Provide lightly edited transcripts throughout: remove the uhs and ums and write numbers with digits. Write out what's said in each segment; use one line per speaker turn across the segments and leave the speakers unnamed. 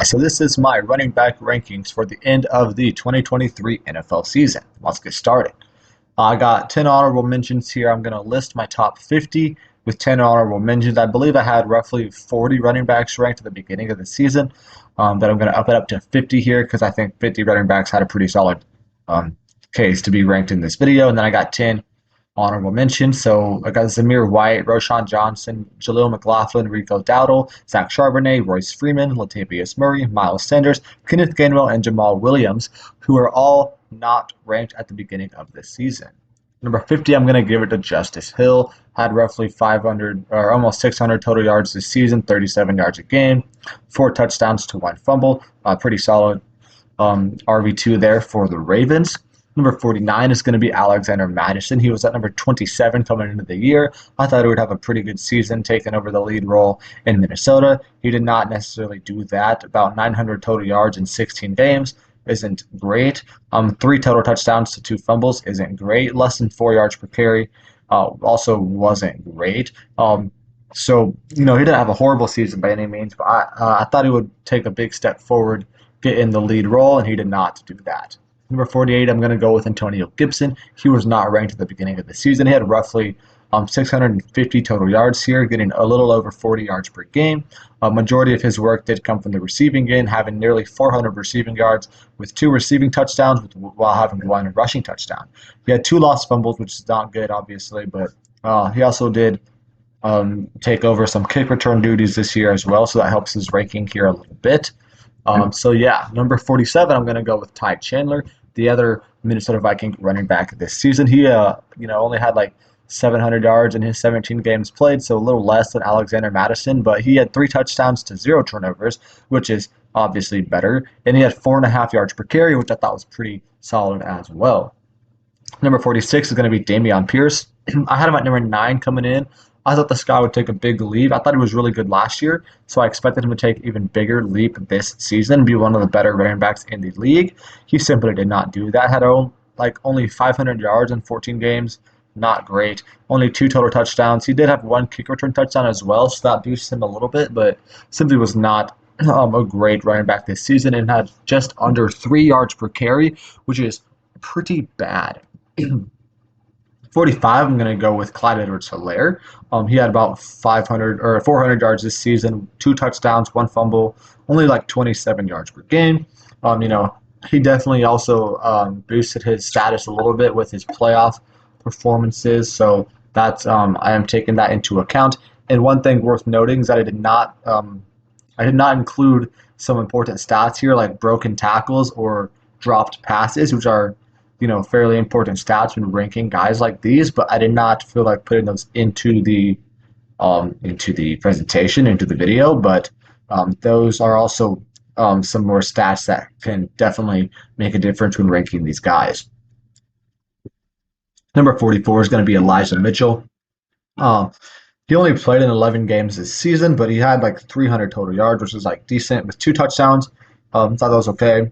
guys, so this is my running back rankings for the end of the 2023 NFL season. Let's get started. I got 10 honorable mentions here. I'm going to list my top 50 with 10 honorable mentions. I believe I had roughly 40 running backs ranked at the beginning of the season, but I'm going to up it up to 50 here because I think 50 running backs had a pretty solid case to be ranked in this video. And then I got 10 honorable mentions. So I got Zamir White, Roshan Johnson, Jaleel McLaughlin, Rico Dowdle, Zach Charbonnet, Royce Freeman, Latavius Murray, Miles Sanders, Kenneth Gainwell, and Jamal Williams, who are all not ranked at the beginning of this season. Number 50, I'm going to give it to Justice Hill. Had roughly 500 or almost 600 total yards this season, 37 yards a game, 4 touchdowns to 1 fumble. Pretty solid RB2 there for the Ravens. Number 49 is going to be Alexander Mattison. He was at number 27 coming into the year. I thought he would have a pretty good season taking over the lead role in Minnesota. He did not necessarily do that. About 900 total yards in 16 games isn't great. 3 total touchdowns to 2 fumbles isn't great. Less than 4 yards per carry also wasn't great. So, he didn't have a horrible season by any means, but I thought he would take a big step forward, get in the lead role, and he did not do that. Number 48, I'm going to go with Antonio Gibson. He was not ranked at the beginning of the season. He had roughly 650 total yards here, getting a little over 40 yards per game. A majority of his work did come from the receiving game, having nearly 400 receiving yards with 2 receiving touchdowns while having 1 rushing touchdown. He had 2 lost fumbles, which is not good, obviously, but he also did take over some kick return duties this year as well, so that helps his ranking here a little bit. Number 47, I'm going to go with Ty Chandler, the other Minnesota Viking running back this season. He, only had like 700 yards in his 17 games played, so a little less than Alexander Mattison, but he had 3 touchdowns to 0 turnovers, which is obviously better, and he had 4.5 yards per carry, which I thought was pretty solid as well. Number 46 is going to be Dameon Pierce. I had him at number 9 coming in. I thought this guy would take a big leap. I thought he was really good last year, so I expected him to take an even bigger leap this season and be one of the better running backs in the league. He simply did not do that. Had only 500 yards in 14 games. Not great. Only 2 total touchdowns. He did have 1 kick return touchdown as well, so that boosted him a little bit, but simply was not a great running back this season and had just under 3 yards per carry, which is pretty bad. 45, I'm going to go with Clyde Edwards-Helaire. He had about 500 or 400 yards this season, 2 touchdowns, 1 fumble, only like 27 yards per game. He definitely also boosted his status a little bit with his playoff performances, so that's I am taking that into account. And one thing worth noting is that I did not include some important stats here like broken tackles or dropped passes, which are fairly important stats when ranking guys like these, but I did not feel like putting those into the presentation, into the video. But those are also some more stats that can definitely make a difference when ranking these guys. Number 44 is going to be Elijah Mitchell. He only played in 11 games this season, but he had like 300 total yards, which is like decent with 2 touchdowns. Thought that was okay.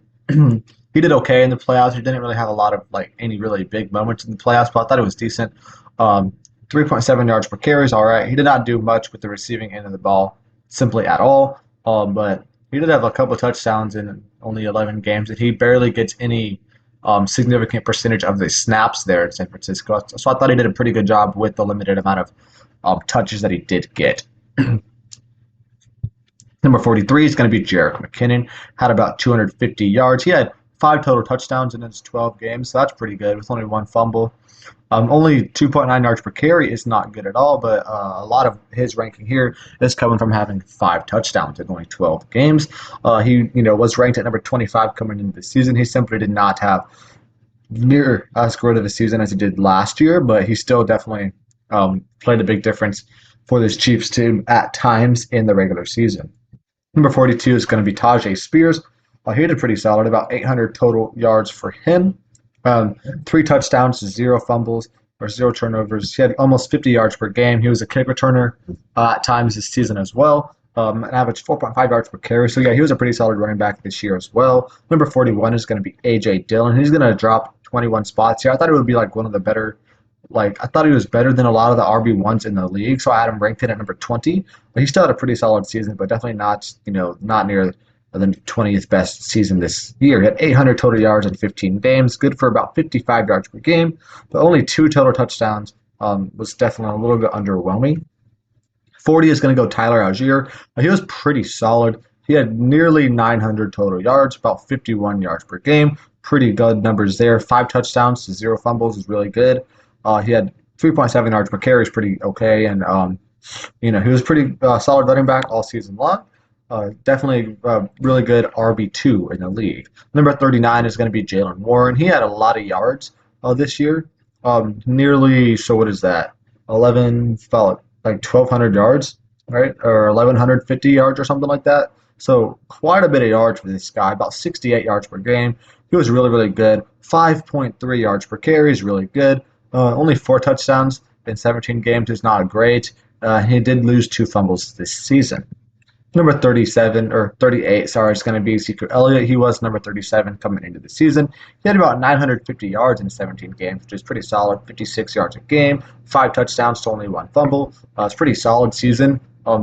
He did okay in the playoffs. He didn't really have a lot of any really big moments in the playoffs, but I thought it was decent. 3.7 yards per carry is all right. He did not do much with the receiving end of the ball, simply at all. But he did have a couple of touchdowns in only 11 games, and he barely gets any significant percentage of the snaps there in San Francisco. So I thought he did a pretty good job with the limited amount of touches that he did get. Number 43 is going to be Jerick McKinnon. Had about 250 yards. He had 5 total touchdowns in his 12 games, so that's pretty good with only 1 fumble. Only 2.9 yards per carry is not good at all, but a lot of his ranking here is coming from having 5 touchdowns in only 12 games. He was ranked at number 25 coming into the season. He simply did not have near as great of a season as he did last year, but he still definitely played a big difference for this Chiefs team at times in the regular season. Number 42 is going to be Tajay Spears. He did pretty solid, about 800 total yards for him. 3 touchdowns, 0 fumbles, or 0 turnovers. He had almost 50 yards per game. He was a kick returner at times this season as well. An average 4.5 yards per carry. So, yeah, he was a pretty solid running back this year as well. Number 41 is going to be A.J. Dillon. He's going to drop 21 spots here. I thought it would be like one of the better I thought he was better than a lot of the RB1s in the league, so I had him ranked in at number 20. But he still had a pretty solid season, but definitely not near the 20th best season this year. He had 800 total yards in 15 games, good for about 55 yards per game, but only 2 total touchdowns. Was definitely a little bit underwhelming. 40 is going to go Tyler Algier. He was pretty solid. He had nearly 900 total yards, about 51 yards per game. Pretty good numbers there. 5 touchdowns to 0 fumbles is really good. He had 3.7 yards per carry is pretty okay, and he was pretty solid running back all season long. Definitely really good RB2 in the league. Number 39 is going to be Jalen Warren. He had a lot of yards this year. Nearly, so what is that? 11, felt like 1,200 yards, right? Or 1,150 yards or something like that. So quite a bit of yards for this guy, about 68 yards per game. He was really, really good. 5.3 yards per carry is really good. Only 4 touchdowns in 17 games is not great. He did lose 2 fumbles this season. Number 37 or 38, sorry, it's going to be Ezekiel Elliott. He was number 37 coming into the season. He had about 950 yards in 17 games, which is pretty solid. 56 yards a game, 5 touchdowns to only 1 fumble. It's a pretty solid season.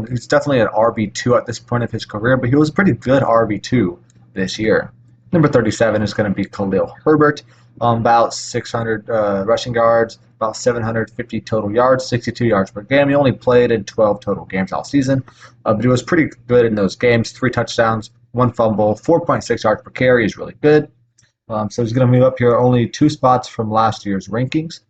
He's definitely an RB2 at this point of his career, but he was a pretty good RB2 this year. Number 37 is going to be Khalil Herbert. About 600 rushing yards, about 750 total yards, 62 yards per game. He only played in 12 total games all season, but he was pretty good in those games. 3 touchdowns, 1 fumble, 4.6 yards per carry is really good. So he's going to move up here only 2 spots from last year's rankings,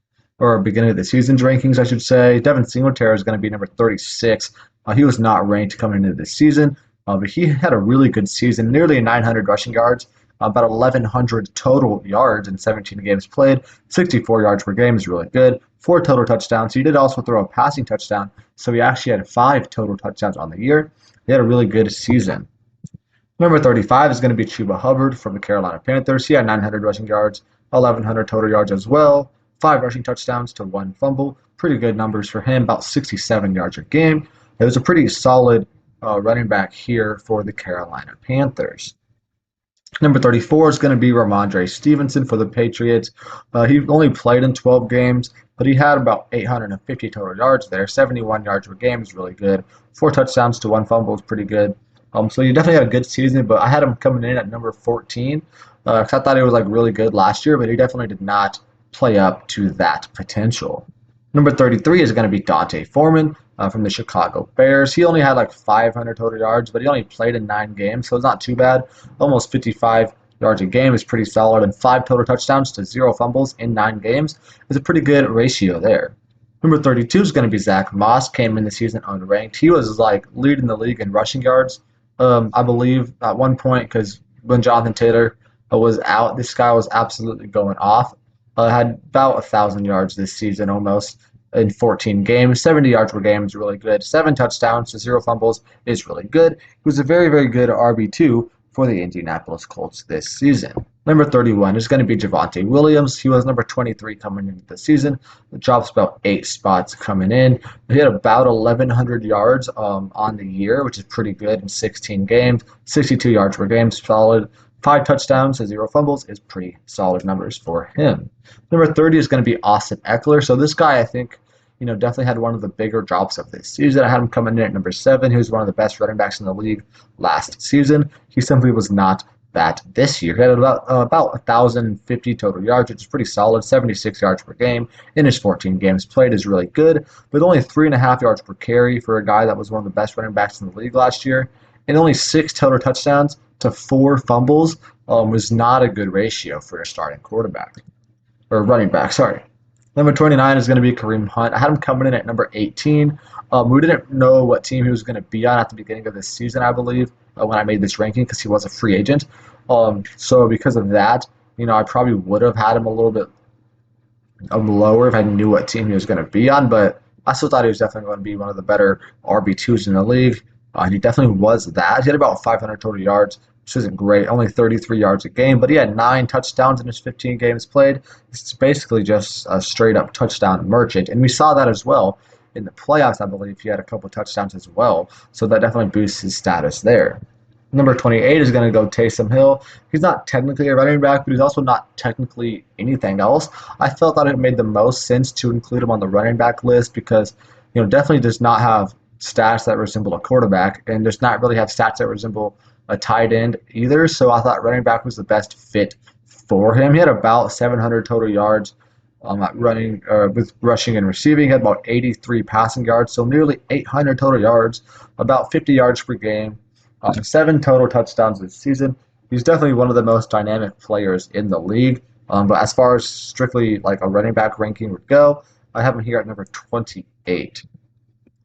or beginning of the season's rankings, I should say. Devin Singletary is going to be number 36. He was not ranked coming into this season, but he had a really good season, nearly 900 rushing yards, about 1,100 total yards in 17 games played. 64 yards per game is really good. 4 total touchdowns. He did also throw a passing touchdown, so he actually had 5 total touchdowns on the year. He had a really good season. Number 35 is going to be Chuba Hubbard from the Carolina Panthers. He had 900 rushing yards, 1,100 total yards as well. 5 rushing touchdowns to 1 fumble. Pretty good numbers for him, about 67 yards a game. It was a pretty solid running back here for the Carolina Panthers. Number 34 is going to be Ramondre Stevenson for the Patriots. He only played in 12 games, but he had about 850 total yards there. 71 yards per game is really good. 4 touchdowns to 1 fumble is pretty good. So he definitely had a good season, but I had him coming in at number 14 because I thought he was really good last year, but he definitely did not play up to that potential. Number 33 is going to be Dante Foreman from the Chicago Bears. He only had 500 total yards, but he only played in 9 games, so it's not too bad. Almost 55 yards a game is pretty solid, and 5 total touchdowns to 0 fumbles in 9 games is a pretty good ratio there. Number 32 is going to be Zach Moss. Came in the season unranked. He was leading the league in rushing yards, I believe, at one point, because when Jonathan Taylor was out, this guy was absolutely going off. Had about 1,000 yards this season almost in 14 games. 70 yards per game is really good. 7 touchdowns to 0 fumbles is really good. He was a very, very good RB2 for the Indianapolis Colts this season. Number 31 is going to be Javonte Williams. He was number 23 coming into the season. It drops about 8 spots coming in. He had about 1,100 yards on the year, which is pretty good in 16 games. 62 yards per game, solid. 5 touchdowns to 0 fumbles is pretty solid numbers for him. Number 30 is going to be Austin Eckler. So this guy, I think, definitely had one of the bigger drops of this season. I had him coming in at number 7. He was one of the best running backs in the league last season. He simply was not that this year. He had about 1,050 total yards, which is pretty solid. 76 yards per game in his 14 games played is really good, but only 3.5 yards per carry for a guy that was one of the best running backs in the league last year, and only 6 total touchdowns to 4 fumbles was not a good ratio for a starting quarterback, or running back, sorry. Number 29 is going to be Kareem Hunt. I had him coming in at number 18. We didn't know what team he was going to be on at the beginning of this season, I believe, when I made this ranking, because he was a free agent. So because of that, I probably would have had him a little bit lower if I knew what team he was going to be on, but I still thought he was definitely going to be one of the better RB2s in the league. He definitely was that. He had about 500 total yards, which isn't great, only 33 yards a game, but he had 9 touchdowns in his 15 games played. It's basically just a straight-up touchdown merchant, and we saw that as well in the playoffs. I believe he had a couple touchdowns as well, so that definitely boosts his status there. Number 28 is going to go Taysom Hill. He's not technically a running back, but he's also not technically anything else. I felt that it made the most sense to include him on the running back list because, definitely does not have stats that resemble a quarterback and does not really have stats that resemble a tight end either. So I thought running back was the best fit for him. He had about 700 total yards running with rushing and receiving. He had about 83 passing yards, so nearly 800 total yards, about 50 yards per game, 7 total touchdowns this season. He's definitely one of the most dynamic players in the league. But as far as strictly like a running back ranking would go, I have him here at number 28.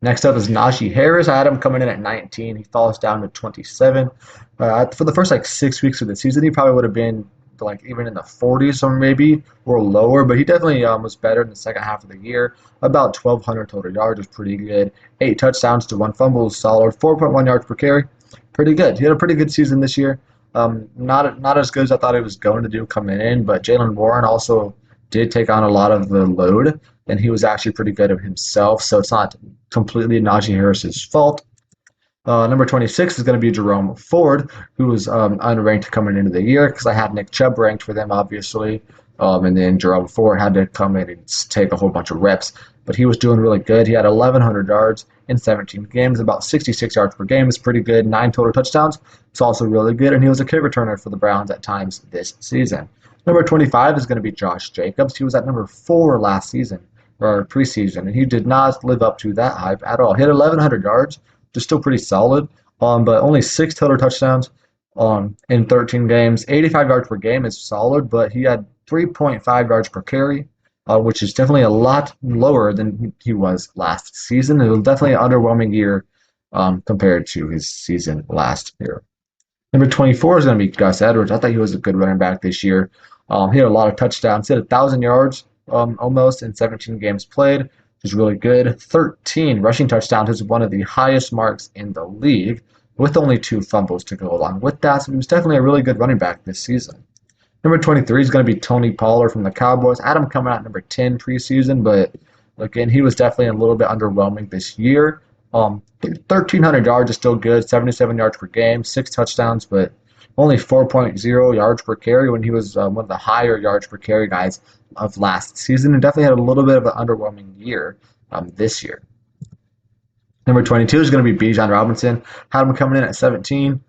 Next up is Najee Harris. I had him coming in at 19. He falls down to 27. For the first like 6 weeks of the season, he probably would have been like even in the 40s or maybe or lower, but he definitely was better in the second half of the year. About 1,200 total yards is pretty good. 8 touchdowns to 1 fumble is solid. 4.1 yards per carry, pretty good. He had a pretty good season this year. Not as good as I thought he was going to do coming in, but Jalen Warren also did take on a lot of the load, and he was actually pretty good of himself. So it's not completely Najee Harris's fault. Number 26 is going to be Jerome Ford, who was unranked coming into the year because I had Nick Chubb ranked for them, obviously. And then Jerome Ford had to come in and take a whole bunch of reps. But he was doing really good. He had 1,100 yards in 17 games, about 66 yards per game is pretty good. 9 total touchdowns. It's also really good. And he was a kick returner for the Browns at times this season. Number 25 is going to be Josh Jacobs. He was at number 4 last season, or preseason, and he did not live up to that hype at all. He had 1,100 yards, which is still pretty solid, but only 6 total touchdowns in 13 games. 85 yards per game is solid, but he had 3.5 yards per carry, which is definitely a lot lower than he was last season. It was definitely an underwhelming year compared to his season last year. Number 24 is going to be Gus Edwards. I thought he was a good running back this year. He had a lot of touchdowns. He had 1,000 yards almost in 17 games played, which is really good. 13 rushing touchdowns is one of the highest marks in the league, with only 2 fumbles to go along with that. So he was definitely a really good running back this season. Number 23 is going to be Tony Pollard from the Cowboys. Adam coming out number 10 preseason, but again, he was definitely a little bit underwhelming this year. 1,300 yards is still good, 77 yards per game, 6 touchdowns, but only 4.0 yards per carry when he was one of the higher yards per carry guys of last season, and definitely had a little bit of an underwhelming year this year. Number 22 is going to be Bijan Robinson. Had him coming in at 17.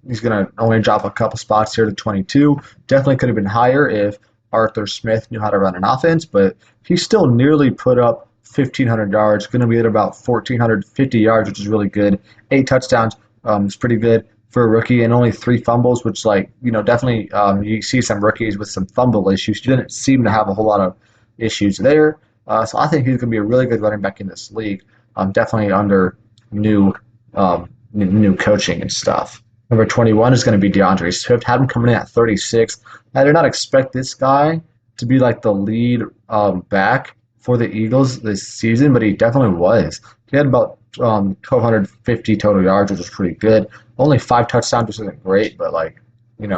He's going to only drop a couple spots here to 22. Definitely could have been higher if Arthur Smith knew how to run an offense, but he still nearly put up 1,500 yards. Going to be at about 1,450 yards, which is really good. 8 touchdowns is pretty good for a rookie, and only 3 fumbles, which definitely you see some rookies with some fumble issues. He didn't seem to have a whole lot of issues there. So I think he's going to be a really good running back in this league. Definitely under new coaching and stuff. Number 21 is going to be DeAndre Swift. Had him coming in at 36. I did not expect this guy to be like the lead back for the Eagles this season, but he definitely was. He had about 1,250 total yards, which was pretty good. Only 5 touchdowns, which isn't great, but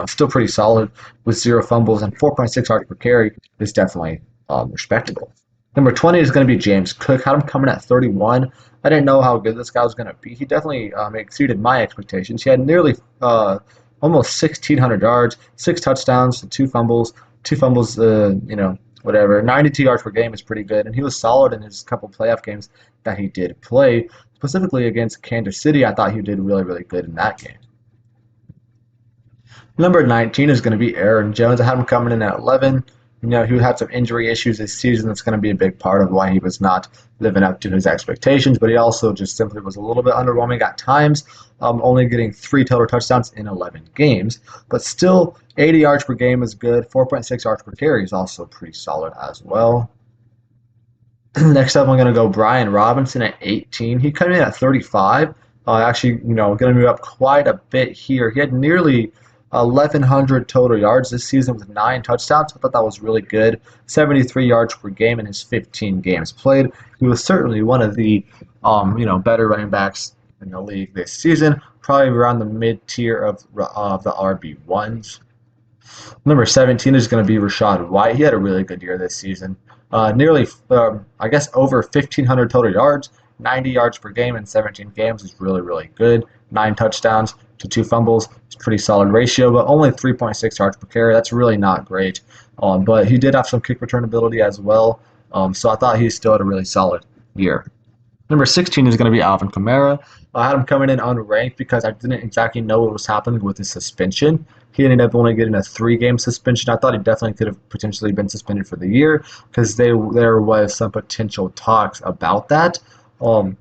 still pretty solid with 0 fumbles and 4.6 yards per carry is definitely respectable. Number 20 is going to be James Cook. Had him coming at 31. I didn't know how good this guy was going to be. He definitely exceeded my expectations. He had nearly almost 1,600 yards, 6 touchdowns, 2 fumbles. 2 fumbles, whatever. 92 yards per game is pretty good, and he was solid in his couple playoff games that he did play. Specifically against Kansas City, I thought he did really, really good in that game. Number 19 is going to be Aaron Jones. I had him coming in at 11. He had some injury issues this season. That's going to be a big part of why he was not living up to his expectations, but he also just simply was a little bit underwhelming at times, only getting 3 total touchdowns in 11 games. But still, 80 yards per game is good. 4.6 yards per carry is also pretty solid as well. Next up, I'm going to go Brian Robinson at 18. He came in at 35. Actually, going to move up quite a bit here. He had nearly 1,100 total yards this season with 9 touchdowns. I thought that was really good. 73 yards per game in his 15 games played. He was certainly one of the better running backs in the league this season, probably around the mid-tier of the RB1s. Number 17 is going to be Rachaad White. He had a really good year this season. Nearly, over 1,500 total yards, 90 yards per game in 17 games is really, really good. 9 touchdowns to 2 fumbles. It's a pretty solid ratio, but only 3.6 yards per carry. That's really not great. But he did have some kick return ability as well. So I thought he still had a really solid year. Number 16 is going to be Alvin Kamara. I had him coming in unranked because I didn't exactly know what was happening with his suspension. He ended up only getting a 3-game suspension. I thought he definitely could have potentially been suspended for the year because there was some potential talks about that. Um,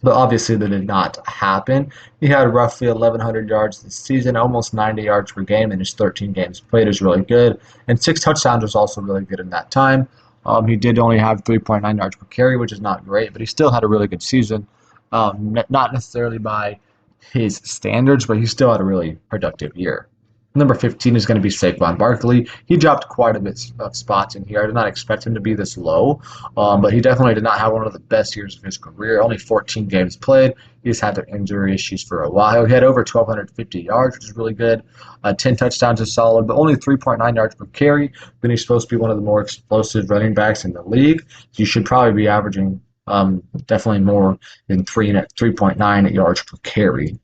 but obviously that did not happen. He had roughly 1,100 yards this season, almost 90 yards per game in his 13 games played is really good, and 6 touchdowns was also really good in that time. He did only have 3.9 yards per carry, which is not great, but he still had a really good season. Not necessarily by his standards, but he still had a really productive year. Number 15 is going to be Saquon Barkley. He dropped quite a bit of spots in here. I did not expect him to be this low, but he definitely did not have one of the best years of his career. Only 14 games played. He's had their injury issues for a while. He had over 1,250 yards, which is really good. 10 touchdowns is solid, but only 3.9 yards per carry. When he's supposed to be one of the more explosive running backs in the league, you should probably be averaging definitely more than 3.9 yards per carry.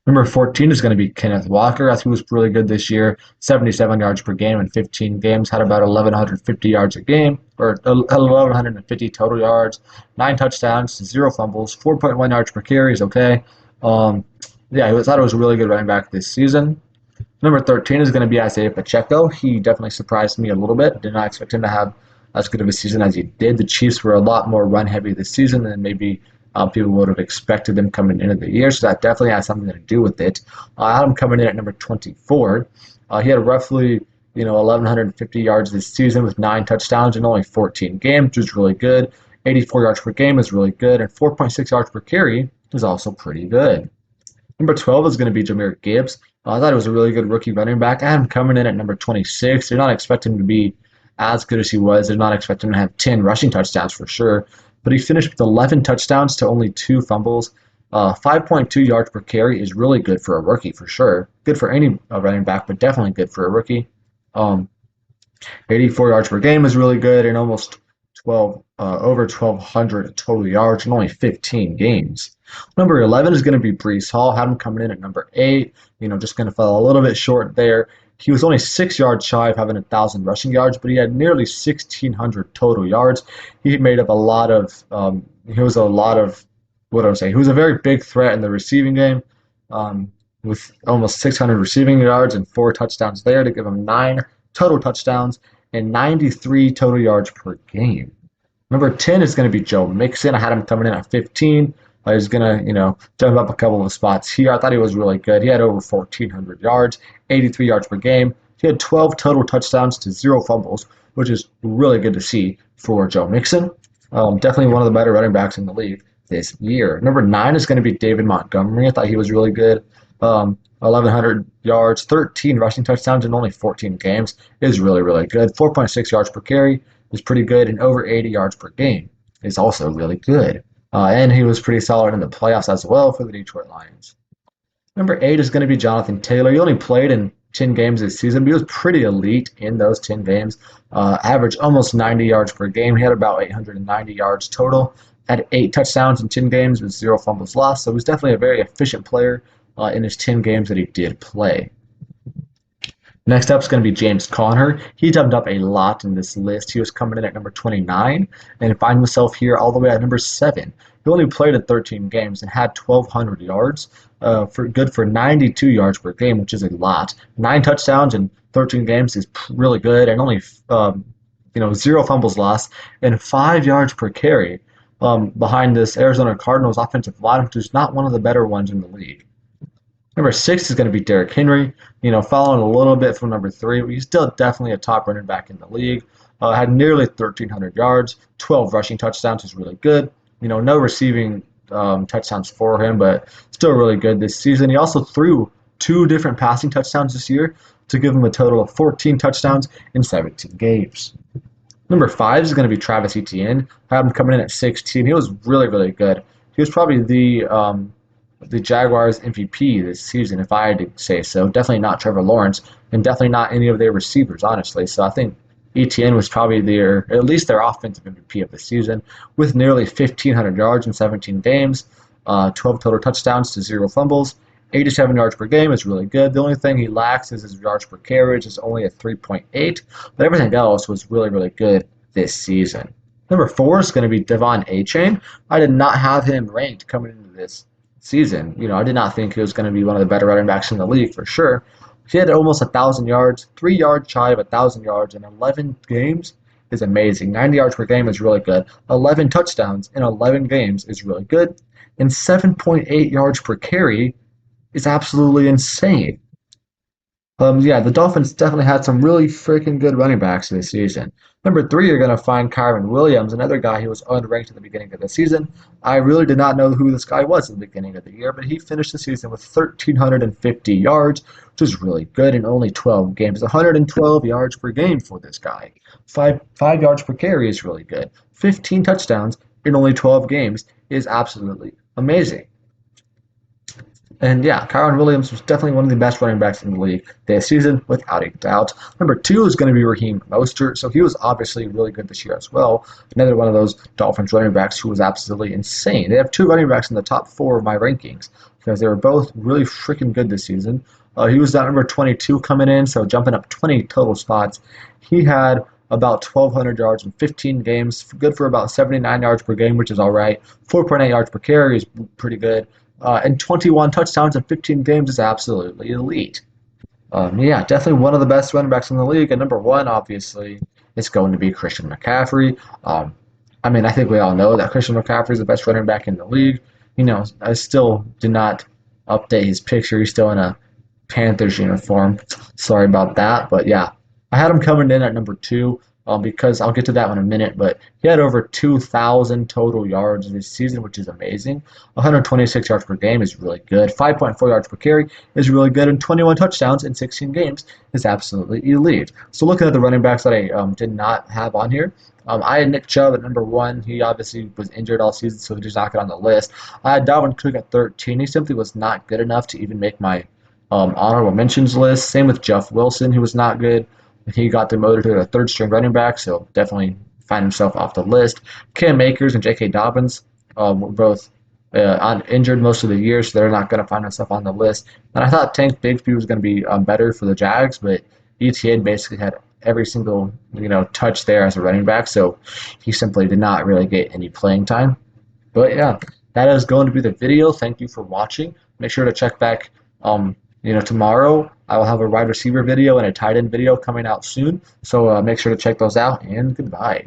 Number 14 is going to be Kenneth Walker. I think he was really good this year. 77 yards per game in 15 games. Had about 1,150 yards a game, or 1,150 total yards. 9 touchdowns, 0 fumbles, 4.1 yards per carry is okay. Yeah, I thought it was a really good running back this season. Number 13 is going to be Isaiah Pacheco. He definitely surprised me a little bit. Did not expect him to have as good of a season as he did. The Chiefs were a lot more run heavy this season than maybe people would have expected them coming into the year. So that definitely has something to do with it. I had him coming in at number 24. He had roughly 1,150 yards this season with 9 touchdowns in only 14 games, which is really good. 84 yards per game is really good, and 4.6 yards per carry is also pretty good. Number 12 is going to be Jahmyr Gibbs. I thought it was a really good rookie running back. I had him coming in at number 26. They're not expecting him to be as good as he was. They're not expecting him to have 10 rushing touchdowns for sure. But he finished with 11 touchdowns to only 2 fumbles. 5.2 yards per carry is really good for a rookie for sure. Good for any running back, but definitely good for a rookie. Um, 84 yards per game is really good, and almost 12 over 1,200 total yards in only 15 games. Number 11 is going to be Breece Hall. Had him coming in at number 8. Just going to fall a little bit short there. He was only 6 yards shy of having 1,000 rushing yards, but he had nearly 1,600 total yards. He made up a lot of. He was a lot of. What do I say? He was a very big threat in the receiving game, with almost 600 receiving yards and 4 touchdowns there to give him 9 total touchdowns and 93 total yards per game. Number 10 is going to be Joe Mixon. I had him coming in at 15. I was going to, jump up a couple of spots here. I thought he was really good. He had over 1,400 yards, 83 yards per game. He had 12 total touchdowns to 0 fumbles, which is really good to see for Joe Mixon. Definitely one of the better running backs in the league this year. Number 9 is going to be David Montgomery. I thought he was really good. 1,100 yards, 13 rushing touchdowns in only 14 games is really, really good. 4.6 yards per carry is pretty good, and over 80 yards per game is also really good. And he was pretty solid in the playoffs as well for the Detroit Lions. Number 8 is going to be Jonathan Taylor. He only played in 10 games this season, but he was pretty elite in those 10 games. Averaged almost 90 yards per game. He had about 890 yards total. Had 8 touchdowns in 10 games with 0 fumbles lost. So he was definitely a very efficient player in his 10 games that he did play. Next up is going to be James Conner. He jumped up a lot in this list. He was coming in at number 29 and find himself here all the way at number 7. He only played in 13 games and had 1,200 yards, for 92 yards per game, which is a lot. 9 touchdowns in 13 games is really good, and only 0 fumbles lost and 5 yards per carry. Behind this Arizona Cardinals offensive line, which is not one of the better ones in the league. Number 6 is going to be Derrick Henry, following a little bit from number 3, but he's still definitely a top running back in the league. Had nearly 1,300 yards, 12 rushing touchdowns is really good. No receiving touchdowns for him, but still really good this season. He also threw 2 different passing touchdowns this year to give him a total of 14 touchdowns in 17 games. Number 5 is going to be Travis Etienne. I had him coming in at 16. He was really, really good. He was probably the Jaguars MVP this season, if I had to say so. Definitely not Trevor Lawrence, and definitely not any of their receivers, honestly. So I think Etienne was probably at least their offensive MVP of the season, with nearly 1,500 yards in 17 games, 12 total touchdowns to 0 fumbles. 87 yards per game is really good. The only thing he lacks is his yards per carry, which is only a 3.8, but everything else was really, really good this season. Number 4 is going to be Devon A-Chain. I did not have him ranked coming into this season. I did not think he was going to be one of the better running backs in the league for sure. He had almost 1,000 yards, 3 yards shy of 1,000 yards in 11 games is amazing. 90 yards per game is really good. 11 touchdowns in 11 games is really good. And 7.8 yards per carry is absolutely insane. Yeah, the Dolphins definitely had some really freaking good running backs this season. Number 3, you're going to find Kyron Williams, another guy who was unranked at the beginning of the season. I really did not know who this guy was at the beginning of the year, but he finished the season with 1,350 yards, which is really good in only 12 games. 112 yards per game for this guy. Five yards per carry is really good. 15 touchdowns in only 12 games is absolutely amazing. And yeah, Kyron Williams was definitely one of the best running backs in the league this season, without a doubt. Number 2 is going to be Raheem Mostert, so he was obviously really good this year as well. Another one of those Dolphins running backs who was absolutely insane. They have 2 running backs in the top 4 of my rankings because they were both really freaking good this season. He was that number 22 coming in, so jumping up 20 total spots. He had about 1,200 yards in 15 games, good for about 79 yards per game, which is all right. 4.8 yards per carry is pretty good. And 21 touchdowns in 15 games is absolutely elite. Yeah, definitely one of the best running backs in the league. And number 1, obviously, it's going to be Christian McCaffrey. I think we all know that Christian McCaffrey is the best running back in the league. I still did not update his picture. He's still in a Panthers uniform. Sorry about that. But yeah, I had him coming in at number 2 because I'll get to that in a minute. But he had over 2,000 total yards this season, which is amazing. 126 yards per game is really good. 5.4 yards per carry is really good. And 21 touchdowns in 16 games is absolutely elite. So looking at the running backs that I did not have on here, I had Nick Chubb at number 1. He obviously was injured all season, so he did not get on the list. I had Dalvin Cook at 13. He simply was not good enough to even make my honorable mentions list. Same with Jeff Wilson, who was not good. He got demoted to a third string running back, so definitely find himself off the list. Cam Akers and J.K. Dobbins were both injured most of the year, so they're not going to find themselves on the list. And I thought Tank Bigsby was going to be better for the Jags, but ETN basically had every single touch there as a running back, so he simply did not really get any playing time. But yeah, that is going to be the video. Thank you for watching. Make sure to check back. Tomorrow I will have a wide receiver video and a tight end video coming out soon. So make sure to check those out, and goodbye.